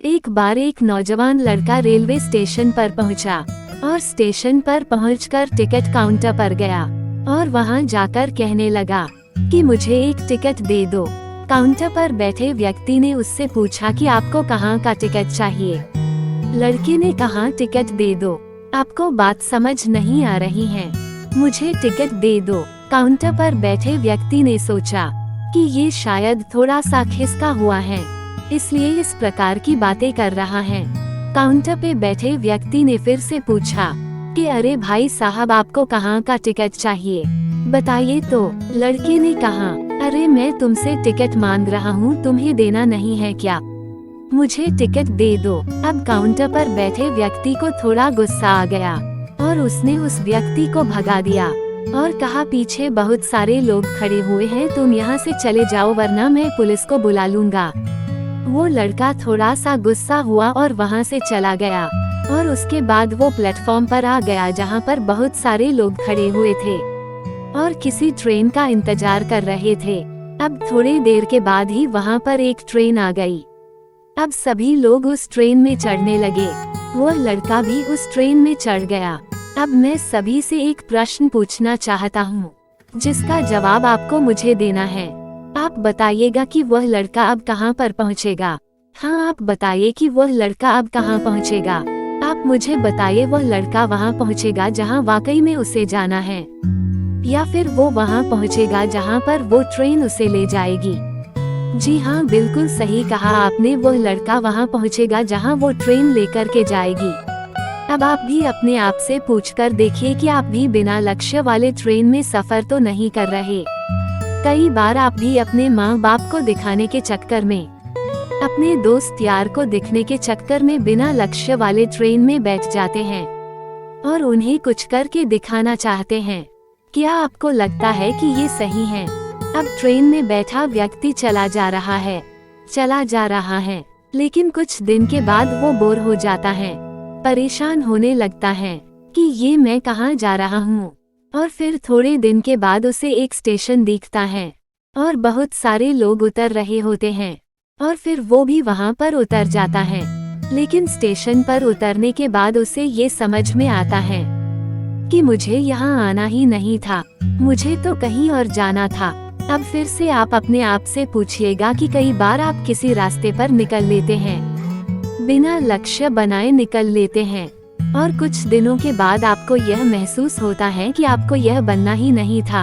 एक बार एक नौजवान लड़का रेलवे स्टेशन पर पहुंचा और स्टेशन पर पहुंचकर टिकट काउंटर पर गया और वहां जाकर कहने लगा कि मुझे एक टिकट दे दो। काउंटर पर बैठे व्यक्ति ने उससे पूछा कि आपको कहां का टिकट चाहिए। लड़के ने कहा टिकट दे दो। आपको बात समझ नहीं आ रही है, मुझे टिकट दे दो। काउंटर पर बैठे व्यक्ति ने सोचा कि ये शायद थोड़ा सा खिसका हुआ है, इसलिए इस प्रकार की बातें कर रहा है। काउंटर पे बैठे व्यक्ति ने फिर से पूछा कि अरे भाई साहब, आपको कहाँ का टिकट चाहिए, बताइए तो। लड़के ने कहा, अरे मैं तुमसे टिकट मांग रहा हूँ, तुम्हें देना नहीं है क्या? मुझे टिकट दे दो। अब काउंटर पर बैठे व्यक्ति को थोड़ा गुस्सा आ गया और उसने उस व्यक्ति को भगा दिया और कहा, पीछे बहुत सारे लोग खड़े हुए हैं, तुम यहाँ से चले जाओ वरना मैं पुलिस को बुला लूंगा। वो लड़का थोड़ा सा गुस्सा हुआ और वहाँ से चला गया और उसके बाद वो प्लेटफॉर्म पर आ गया जहाँ पर बहुत सारे लोग खड़े हुए थे और किसी ट्रेन का इंतजार कर रहे थे। अब थोड़ी देर के बाद ही वहाँ पर एक ट्रेन आ गई। अब सभी लोग उस ट्रेन में चढ़ने लगे, वो लड़का भी उस ट्रेन में चढ़ गया। अब मैं सभी से एक प्रश्न पूछना चाहता हूँ, जिसका जवाब आपको मुझे देना है। आप बताइएगा कि वह लड़का अब कहाँ पर पहुँचेगा। हाँ, आप बताइए कि वह लड़का अब कहाँ पहुँचेगा। आप मुझे बताइए, वह लड़का वहाँ पहुँचेगा जहाँ वाकई में उसे जाना है, या फिर वो वहाँ पहुँचेगा जहाँ पर वो ट्रेन उसे ले जाएगी। जी हाँ, बिल्कुल सही कहा आपने, वह लड़का वहाँ पहुँचेगा जहाँ वो ट्रेन लेकर के जाएगी। अब आप भी अपने आप से पूछकर देखिए कि आप भी बिना लक्ष्य वाले ट्रेन में सफर तो नहीं कर रहे। कई बार आप भी अपने माँ बाप को दिखाने के चक्कर में, अपने दोस्त यार को दिखने के चक्कर में बिना लक्ष्य वाले ट्रेन में बैठ जाते हैं और उन्हें कुछ करके दिखाना चाहते हैं। क्या आपको लगता है कि ये सही है? अब ट्रेन में बैठा व्यक्ति चला जा रहा है, लेकिन कुछ दिन के बाद वो बोर हो जाता है, परेशान होने लगता है कि ये मैं कहाँ जा रहा हूँ। और फिर थोड़े दिन के बाद उसे एक स्टेशन दिखता है और बहुत सारे लोग उतर रहे होते हैं और फिर वो भी वहाँ पर उतर जाता है। लेकिन स्टेशन पर उतरने के बाद उसे ये समझ में आता है कि मुझे यहाँ आना ही नहीं था, मुझे तो कहीं और जाना था। अब फिर से आप अपने आप से पूछिएगा कि कई बार आप किसी रास्ते पर निकल लेते हैं, बिना लक्ष्य बनाए निकल लेते हैं और कुछ दिनों के बाद आपको यह महसूस होता है कि आपको यह बनना ही नहीं था,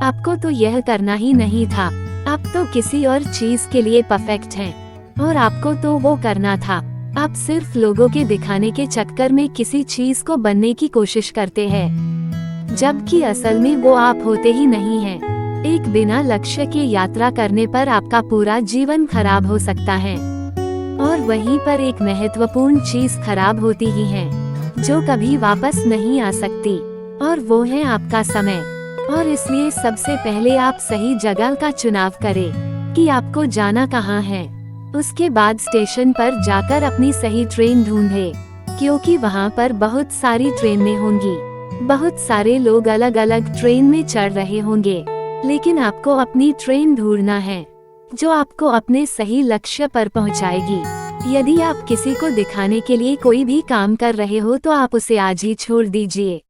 आपको तो यह करना ही नहीं था, आप तो किसी और चीज के लिए परफेक्ट हैं और आपको तो वो करना था। आप सिर्फ लोगों के दिखाने के चक्कर में किसी चीज को बनने की कोशिश करते हैं, जबकि असल में वो आप होते ही नहीं हैं। एक बिना लक्ष्य के यात्रा करने पर आपका पूरा जीवन खराब हो सकता है और वहीं पर एक महत्वपूर्ण चीज खराब होती ही है जो कभी वापस नहीं आ सकती, और वो है आपका समय। और इसलिए सबसे पहले आप सही जगह का चुनाव करें कि आपको जाना कहाँ है। उसके बाद स्टेशन पर जाकर अपनी सही ट्रेन ढूंढें, क्योंकि वहाँ पर बहुत सारी ट्रेनें होंगी, बहुत सारे लोग अलग अलग ट्रेन में चढ़ रहे होंगे, लेकिन आपको अपनी ट्रेन ढूंढना है जो आपको अपने सही लक्ष्य पर पहुंचाएगी। यदि आप किसी को दिखाने के लिए कोई भी काम कर रहे हो तो आप उसे आज ही छोड़ दीजिए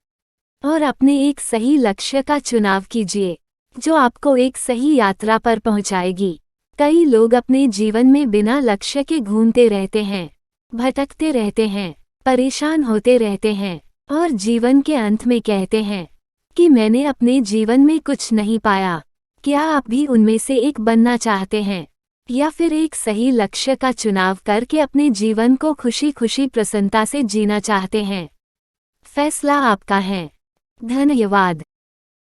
और अपने एक सही लक्ष्य का चुनाव कीजिए जो आपको एक सही यात्रा पर पहुंचाएगी। कई लोग अपने जीवन में बिना लक्ष्य के घूमते रहते हैं, भटकते रहते हैं, परेशान होते रहते हैं और जीवन के अंत में कहते हैं कि मैंने अपने जीवन में कुछ नहीं पाया। क्या आप भी उनमें से एक बनना चाहते हैं, या फिर एक सही लक्ष्य का चुनाव करके अपने जीवन को खुशी खुशी प्रसन्नता से जीना चाहते हैं? फैसला आपका है। धन्यवाद।